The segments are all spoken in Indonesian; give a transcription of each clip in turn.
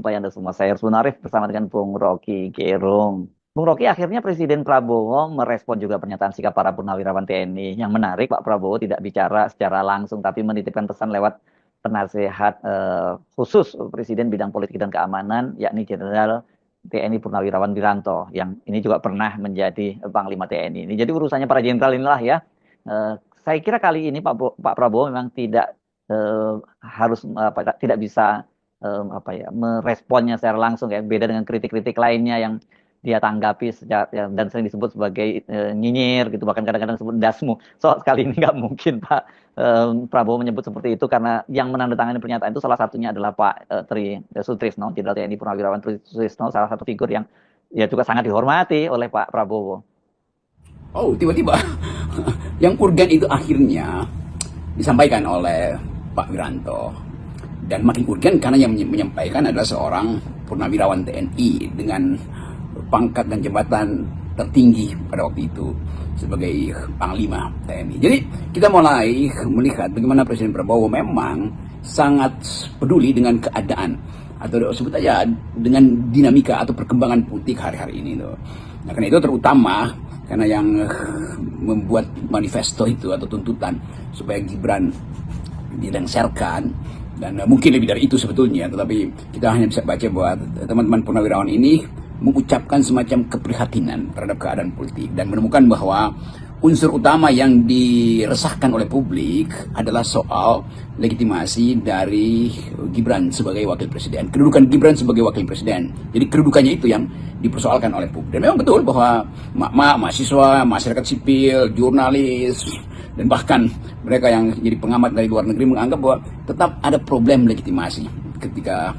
berjumpa Anda semua. Saya Arsul Arif bersama dengan Bung Rocky Gerung. Bung Rocky, akhirnya Presiden Prabowo merespon juga pernyataan sikap para purnawirawan TNI. Yang menarik, Pak Prabowo tidak bicara secara langsung, tapi menitipkan pesan lewat penasehat khusus Presiden bidang politik dan keamanan, yakni Jenderal TNI Purnawirawan Wiranto, yang ini juga pernah menjadi Panglima TNI. Ini jadi urusannya para jenderal inilah ya. Saya kira kali ini Pak Prabowo memang tidak harus tidak bisa meresponnya secara langsung ya, beda dengan kritik-kritik lainnya yang dia tanggapi secara dan sering disebut sebagai nyinyir gitu, bahkan kadang-kadang disebut dasmu. Kali ini nggak mungkin Pak Prabowo menyebut seperti itu, karena yang menandatangani pernyataan itu salah satunya adalah Pak Tri Sutrisno, Jenderal TNI Purnawirawan Tri Sutrisno, salah satu figur yang ya juga sangat dihormati oleh Pak Prabowo. Oh, tiba-tiba yang urgen itu akhirnya disampaikan oleh Pak Wiranto. Dan makin urgen karena yang menyampaikan adalah seorang purnawirawan TNI dengan pangkat dan jabatan tertinggi pada waktu itu sebagai Panglima TNI. Jadi kita mulai melihat bagaimana Presiden Prabowo memang sangat peduli dengan keadaan, atau sebut aja dengan dinamika atau perkembangan politik hari-hari ini. Nah, karena itu terutama karena yang membuat manifesto itu atau tuntutan supaya Gibran dilengserkan, dan mungkin lebih dari itu sebetulnya, tetapi kita hanya bisa baca bahwa teman-teman purnawirawan ini mengucapkan semacam keprihatinan terhadap keadaan politik dan menemukan bahwa unsur utama yang diresahkan oleh publik adalah soal legitimasi dari Gibran sebagai wakil presiden, kedudukan Gibran sebagai wakil presiden. Jadi kedudukannya itu yang dipersoalkan oleh publik. Dan memang betul bahwa mahasiswa, masyarakat sipil, jurnalis, dan bahkan mereka yang jadi pengamat dari luar negeri menganggap bahwa tetap ada problem legitimasi ketika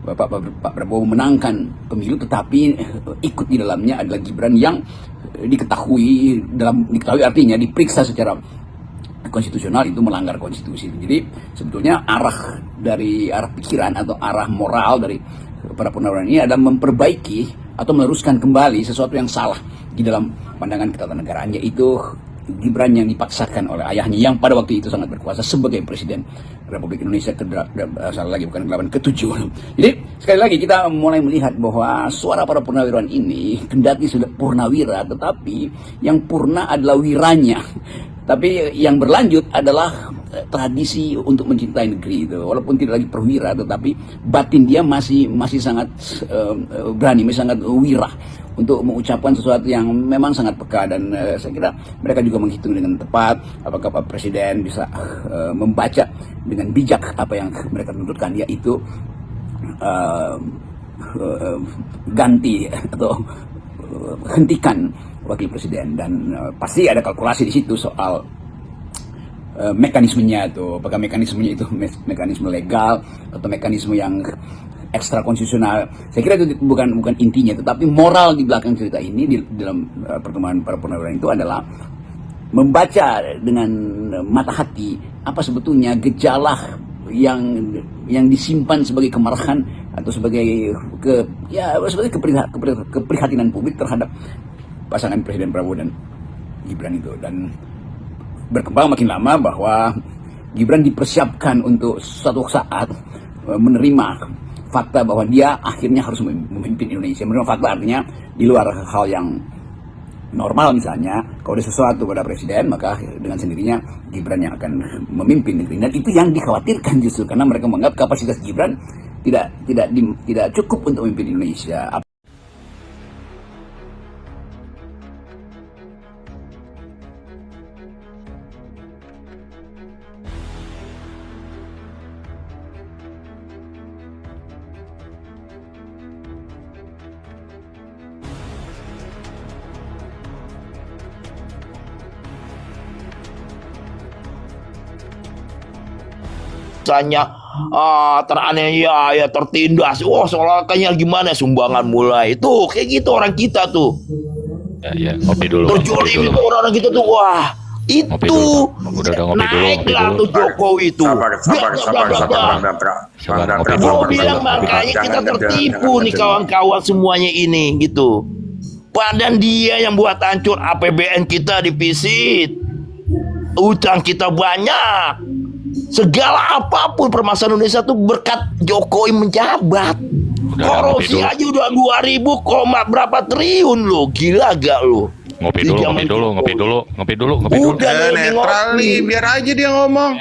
Pak Prabowo menangkan pemilu, tetapi ikut di dalamnya adalah Gibran yang diketahui artinya diperiksa secara konstitusional itu melanggar konstitusi. Jadi sebetulnya arah pikiran atau arah moral dari para purnawirawan ini adalah memperbaiki atau meluruskan kembali sesuatu yang salah di dalam pandangan ketatanegaraan, yaitu Gibran yang dipaksakan oleh ayahnya yang pada waktu itu sangat berkuasa sebagai Presiden Republik Indonesia ke-7. Jadi sekali lagi kita mulai melihat bahwa suara para purnawirawan ini kendati sudah purnawira, tetapi yang purna adalah wiranya. Tapi yang berlanjut adalah tradisi untuk mencintai negeri itu. Walaupun tidak lagi perwira, tetapi batin dia masih sangat berani, masih sangat wira untuk mengucapkan sesuatu yang memang sangat peka. Dan saya kira mereka juga menghitung dengan tepat apakah Pak Presiden bisa membaca dengan bijak apa yang mereka tuntutkan, yaitu ganti atau hentikan wakil presiden. Dan pasti ada kalkulasi di situ soal mekanismenya itu, apakah mekanismenya itu mekanisme legal atau mekanisme yang ekstra konstitusional. Saya kira itu bukan intinya, tetapi moral di belakang cerita ini di dalam pertemuan para purnawirawan itu adalah membaca dengan mata hati apa sebetulnya gejala yang disimpan sebagai kemarahan atau sebagai keprihatinan publik terhadap pasangan Presiden Prabowo dan Gibran itu. Dan berkembang makin lama bahwa Gibran dipersiapkan untuk suatu saat menerima fakta bahwa dia akhirnya harus memimpin Indonesia. Menerima fakta artinya di luar hal yang normal, misalnya kalau ada sesuatu pada presiden, maka dengan sendirinya Gibran yang akan memimpin negeri. Dan itu yang dikhawatirkan justru karena mereka menganggap kapasitas Gibran tidak cukup untuk memimpin Indonesia. Misalnya teraniaya, ya tertindas, seolah kayaknya gimana sumbangan mulai tuh kayak gitu orang kita tuh ya ngopi dulu terjolim itu orang kita tuh, wah itu naiklah tuh Jokowi itu. Gue bilang makanya kita tertipu nih kawan-kawan semuanya ini gitu. Padahal dia yang buat hancur APBN kita dipisit, utang kita banyak. Segala apapun permasalahan Indonesia tuh berkat Jokowi menjabat. Udah ngopi Korupsi dulu. aja udah 2000 koma berapa triliun lo. Gila gak lo? Ngopi Di dulu, zaman ngopi dulu, ngopi Jokowi. dulu, ngopi dulu, ngopi dulu. Udah nih Netral ngopi. nih, biar aja dia ngomong.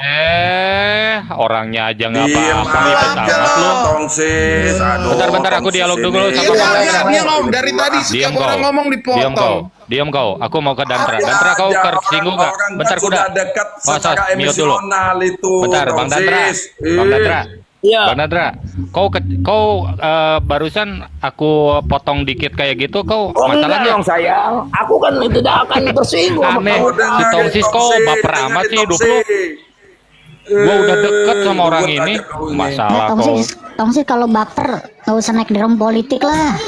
Orangnya aja nggak Diam apa-apa nih, aja bentar lo. lu. Tongsis. Aduh, Bentar, aku Tongsis dialog ini. dulu sama Iya, Bang dia, Dandra. ngomong dari tadi Diam setiap kau, orang ngomong diam kau, dipotong. diam kau. Aku mau ke Dandra. Tapi Dandra kau aja tersinggung nggak? orang Bentar kan kuda. sudah dekat Sos, secara mute dulu. emosional itu. Bentar, Bang Dandra. Tongsis. Bang Dandra. Iya. Bang Dandra, kau barusan aku potong dikit kayak gitu, kau Oh enggak masalahnya dong sayang. Aku kan tidak akan tersinggung sama aneh. kamu. Si Tongsis kau baper amat sih hidup lu. Gua udah deket sama orang ini, masalah kau. Tongsis kalau baper nggak usah naik drum politik lah.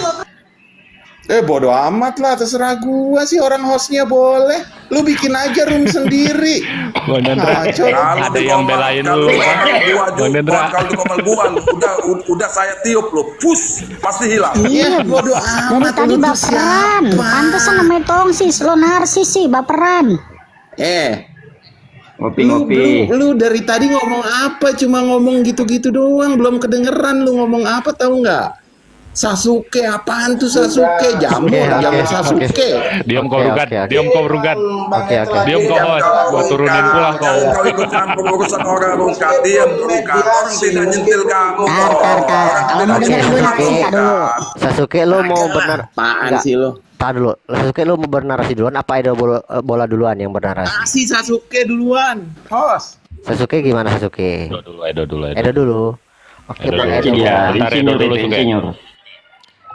Bodo amat lah, terserah gua sih, orang hostnya boleh. Lu bikin aja room sendiri. Bang Dandra, Ngaco. ada yang belain lu. Bang Dandra. Kalau di komen gua lu, udah saya tiup lu, pus pasti hilang. Iya, bodo Dari amat. tadi Lu tuh baperan. siapa? Pantesan namanya Tongsis, lo narsis sih baperan. Lu dari tadi ngomong apa? Cuma ngomong gitu-gitu doang, belum kedengeran lu ngomong apa, tahu nggak? Sasuke apaan tuh Sasuke? Jamur, jamur Sasuke. Diam kau rugat, diam kau rugat. Oke. Diam kau host, gua turunin pula kau. Kau ikut campur urusan orang rukat, diam rukat. Orang tidak nyentil kamu. Tar. Kalau mau denger dulu narasi tak dulu. Sasuke lu mau benar Apaan Nggak. sih lu? Tar dulu. Sasuke lu mau bernarasi duluan apa Edo bola duluan yang bernarasi? Kasih Sasuke duluan. Host. Sasuke gimana Sasuke? Edo dulu. Edo dulu. Oke, Edo Bang dulu. Edo. Ya, ntar Edo dulu Suke.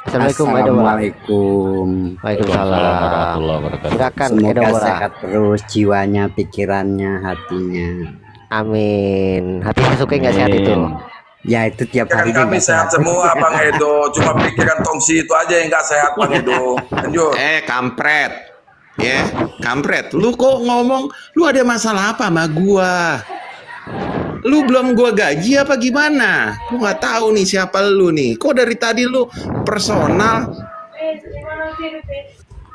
Assalamualaikum Edo bola. Assalamualaikum. Waalaikumsalam. Warahmatullahi wabarakatuh. Silakan Edo Semoga bola. sehat terus jiwanya, pikirannya, hatinya. Amin. Hati Sasuke nggak sehat itu. Ya itu tiap Pikiran hari kami sehat semua Bang Edo. Cuma pikiran Tongsi itu aja yang nggak sehat Bang Edo. Lanjut. Kampret. Kampret. Lu kok ngomong, lu ada masalah apa sama gua? Lu belum gua gaji apa gimana? Gua nggak tahu nih siapa lu nih. Kok dari tadi lu personal?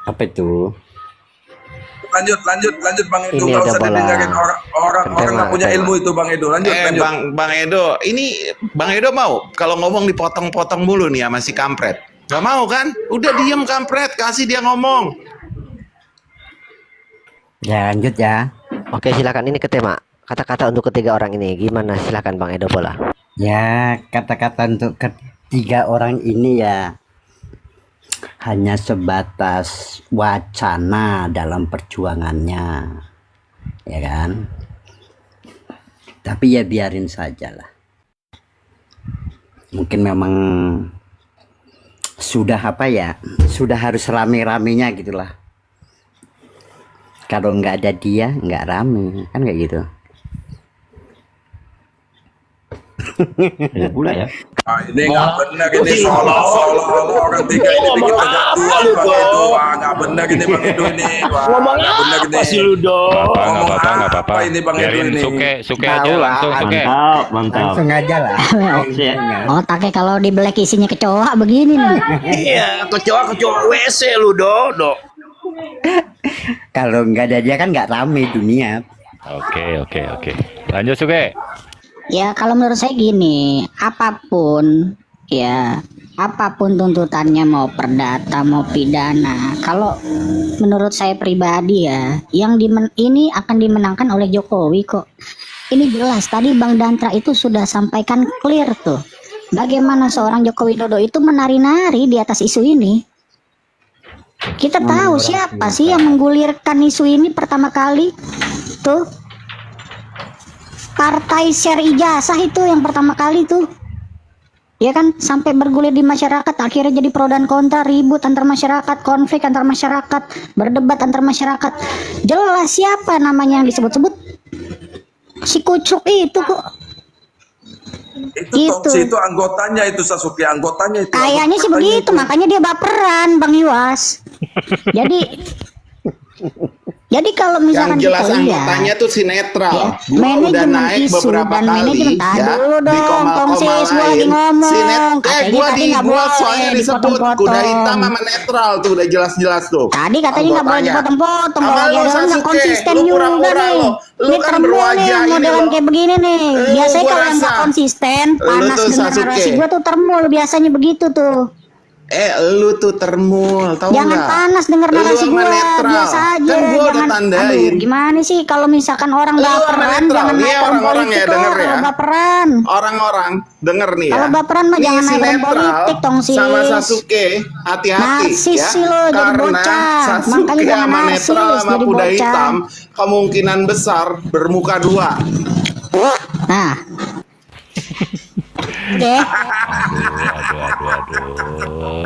Apa itu? Lanjut Bang Edo. Ini Nggak ada usah bola. didengarin orang nggak punya ilmu itu Bang Edo. Lanjut. Bang Edo, ini Bang Edo mau kalau ngomong dipotong-potong mulu nih sama si kampret. Gak mau kan? Udah diem kampret, kasih dia ngomong. Ya lanjut ya. Oke, silakan ini ke tema. Kata-kata untuk ketiga orang ini gimana? Silakan Bang Edo bola. Ya kata-kata untuk ketiga orang ini ya hanya sebatas wacana dalam perjuangannya, ya kan? Tapi ya biarin sajalah. Mungkin memang sudah sudah harus rame-ramenya gitulah. Kalau nggak ada dia nggak rame, kan kayak gitu. Ah, ini nggak benar ini seolah-olah orang tiga ini bikin kegaduhan Bang Edo. Wah, nggak benar ini Bang Edo ini. Wah, Ngomong nggak benar apa ini. sih lu dong? Nggak apa-apa. Ini Bang Edo Biarin ini. Suke aja langsung Suke. Langsung aja lah. Otaknya kalau di black isinya kecoa begini nih. Iya, kecoa WC lu do. Kalau nggak ada dia kan nggak rame dunia. Oke. Lanjut Suke. Ya kalau menurut saya gini, apapun tuntutannya mau perdata mau pidana, kalau menurut saya pribadi ya, ini akan dimenangkan oleh Jokowi kok. Ini jelas tadi Bang Dantra itu sudah sampaikan clear tuh. Bagaimana seorang Joko Widodo itu menari-nari di atas isu ini. Kita tahu siapa sih yang menggulirkan isu ini pertama kali tuh. Partai share ijazah itu yang pertama kali tuh, ya kan, sampai bergulir di masyarakat, akhirnya jadi pro dan kontra, ribut antar masyarakat, konflik antar masyarakat, berdebat antar masyarakat. Jelas siapa namanya yang disebut-sebut, si Kucuk itu kok. Itu Tongsi itu anggotanya, itu Sasuke anggotanya itu. Kayaknya sih begitu, makanya dia baperan Bang Iwas. Jadi Jadi kalau Yang misalkan jelas kita anggotanya lihat tuh sinetral. ya, Gua udah manajemen naik isu beberapa dan kali manajemen ya dulu di dong, komal-komal Tongsis, gua lagi lain. ngomong. Katanya Gua tadi nggak gua boleh soalnya disebut kuda dipotong-potong. hitam sama netral tuh udah jelas-jelas tuh. Tadi katanya nggak boleh Anggotanya. dipotong-potong. Sama Kalau lagi lu ada orang nggak Sasuke, konsisten lu juga pura-pura nih. lo. Lu Ini kan termul nih berwajah ini modelan lo. kayak begini nih. Lu Biasanya gua kalau yang nggak rasa. konsisten, Lu panas tuh denger Sasuke. narasi gua tuh termul. Biasanya begitu tuh. Lu tuh termul, tahu Jangan nggak? panas denger Lu narasi sama gua, netral. biasa aja. Kan gua udah Jangan, tandain. aduh, gimana sih kalau misalkan orang Lu sama baperan, netral. jangan Nih naik ke orang-orang politik ya, loh. denger ya. Kalau baperan, Orang-orang denger nih ya. kalau baperan mah Nih, jangan si naik ke netral politik, Tongsis. sama Sasuke hati-hati Narsis ya. sih lo, jadi Karena bocah. Sasuke Makanya jangan sama narsis, netral sama jadi kuda bocah. hitam kemungkinan besar bermuka dua. Nah, oke. Aduh.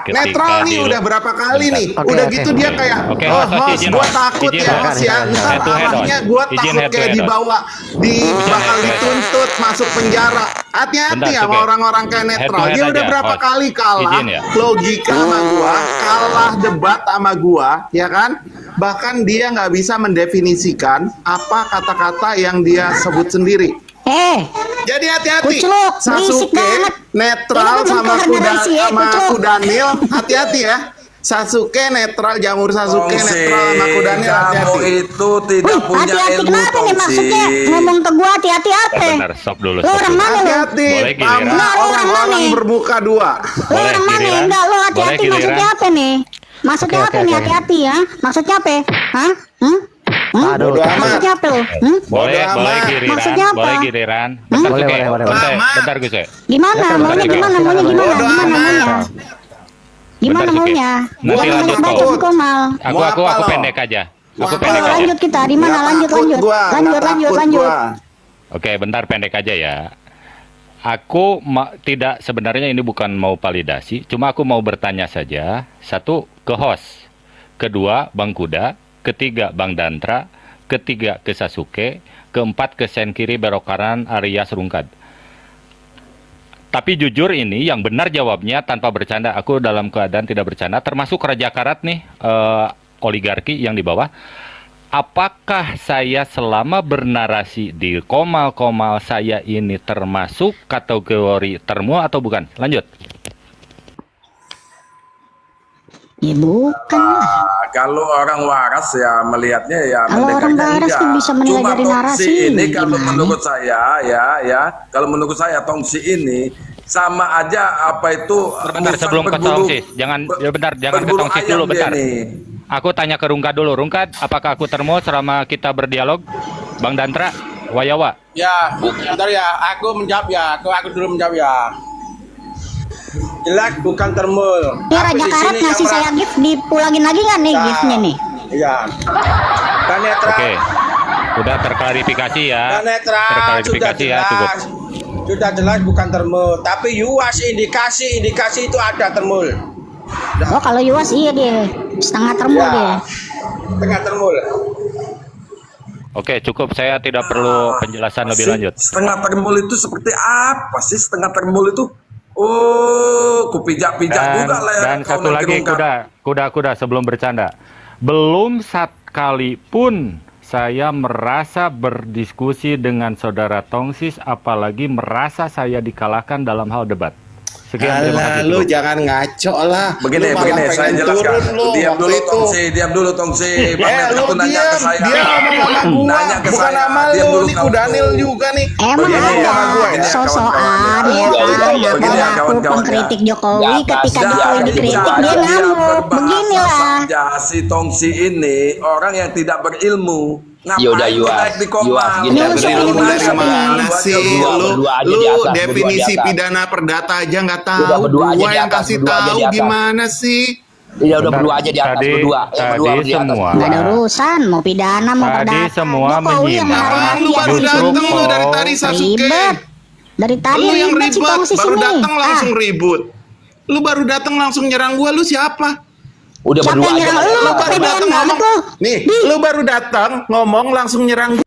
Netral nih udah berapa kali nih. Oke, Udah oke. gitu dia kayak Oke, oh host, host izin, gua host. takut Izin, ya host. host ya. Ntar Head to head, arahnya host. gua Izin takut head to kayak head, dibawa bakal head to head. dituntut masuk penjara. Hati-hati Bentar, sama Suke. orang-orang kayak Head to netral. head Dia udah aja, berapa host. kali kalah Izin ya. logika sama gua, kalah debat sama gua, ya kan? Bahkan dia nggak bisa mendefinisikan apa kata-kata yang dia sebut sendiri. Jadi hati-hati. Kucluk, berisik Sasuke banget. netral Ini sama bukan kuda narasi ya, sama Kucluk. Kudanil, hati-hati ya. Sasuke netral, jamur Sasuke netral sama Kudanil, kamu hati-hati. itu tidak punya Hati-hati ilmu, kenapa nih maksudnya Tongsi. ngomong ke gua hati-hati apa? Benar, stop dulu. Lo Stop orang dulu. mana lo? Hati-hati, Boleh giliran. sama Nah, lu orang orang-orang mana? bermuka dua. Lo Boleh orang mana? giliran? Enggak, lo Boleh hati-hati giliran? maksudnya apa nih? Maksudnya Oke, apa oke, nih oke. hati-hati ya? Maksudnya apa? Hah? Aduh, Bodo amat. Maksudnya apa lo? Boleh amat. giliran. Maksudnya apa? Boleh giliran. Bentar, Boleh, Suke. boleh, boleh. Bentar, Lama. bentar, Gus. Gimana? Maunya gimana? Maunya gimana? Bodo Gimana amat. maunya? Gimana Bentar, Suke. maunya? Nanti Jangan lanjut, banyak Kok. bacot Komal. Aku Mau apa lo? pendek aja. Aku Mau apa pendek lo? aja. Lanjut kita di mana? Nggak Lanjut, takut lanjut. gua, Lanjut, nggak lanjut, takut lanjut. gua. Oke, bentar pendek aja ya. Aku tidak sebenarnya ini bukan mau validasi, cuma aku mau bertanya saja. Satu ke host, kedua Bang Kuda, ketiga Bang Dantra, ketiga ke Sasuke, keempat ke sen kiri belok kanan Arya Serungkad. Tapi jujur ini yang benar jawabnya tanpa bercanda. Aku dalam keadaan tidak bercanda. Termasuk Raja Karat nih, oligarki yang di bawah. Apakah saya selama bernarasi di komal-komal saya ini termasuk kategori termul atau bukan? Lanjut. Ya bukan lah. Nah, kalau orang waras ya melihatnya ya Kalau orang mendengarnya waras enggak. tuh bisa menilai Cuma dari Tongsi narasi, ini kalau gimana? menurut saya kalau menurut saya Tongsi ini sama aja apa itu Bentar bukan sebelum ke berbulu- Tongsis, jangan ya bentar, jangan ke berbulu Tongsis ayam dulu dia bentar. nih. Aku tanya ke Rungkad dulu. Rungkad, apakah aku termul selama kita berdialog? Bang Dantra, Wayawa. Ya, bentar ya, aku menjawab ya, aku dulu menjawab ya. Jelas bukan termul. Ini Tapi Raja di Karat sini ngasih yang saya gift, dipulangin lagi nggak nih Nah, giftnya nih? Iya. Dan netral, Oke. Udah terklarifikasi ya. dan netral sudah Terklarifikasi ya, cukup. jelas. Sudah jelas bukan termul, tapi yuas indikasi itu ada termul. Oh kalau Yuas iya dia setengah termul Ya, dia. tengah termul. Oke, cukup. Saya tidak perlu penjelasan lebih lanjut. Setengah termul itu seperti apa sih setengah termul itu? Oh, kupijak-pijak juga lah ya. Dan satu lagi kuda sebelum bercanda. Belum sekalipun saya merasa berdiskusi dengan saudara Tongsis, apalagi merasa saya dikalahkan dalam hal debat. Sekian, terima Alah, kasih. lu cukup. jangan ngaco lah. Begini, Lu malah begini, saya pengen jelaskan. turun lu Diam waktu dulu itu. Tongsi, diam dulu Tongsi. Bang Net, Lu aku nanya ke diam, saya. dia ngomong sama gua, Nanya ke bukan saya. sama Diam lu, dulu nih kamu. Kudanil juga nih. Emang Begini ada sama gua ya. sosokan ya Begini kan ya, ngaku kawan-kawan. pengkritik Jokowi Ya, ketika pasti Jokowi ada. dikritik dia ngamuk beginilah. saja si Tongsi ini orang yang tidak berilmu. Yaudah, Ngapain lu Yuas. naik di koma? Yuas, gini, Nyusuk berilmu ini, dari nyusuk mana? ini. Mana sih Berdua lu aja di atas, berdua definisi di atas. pidana perdata aja nggak Udah tahu, berdua aja gua di yang atas, kasih berdua aja tahu di atas. gimana sih? Iya udah Bentar, berdua aja di atas, tadi- berdua. Yang berdua tadi di atas. semua. Nggak ada urusan mau pidana mau Tadi perdata. semua Jokowi yang menyimak. menari-nari Lu di baru atas di datang sini. lu dari tadi Sasuke. Ribet. Dari tadi Lu yang ribet si ribet, Tongsis baru ini. datang langsung Ah, ribut. Lu baru datang langsung nyerang gua, lu siapa? Udah siapa berdua yang aja. nyerang lu? Lu baru Kepedean datang banget ngomong. lu. Nih, lu baru datang ngomong langsung nyerang gua.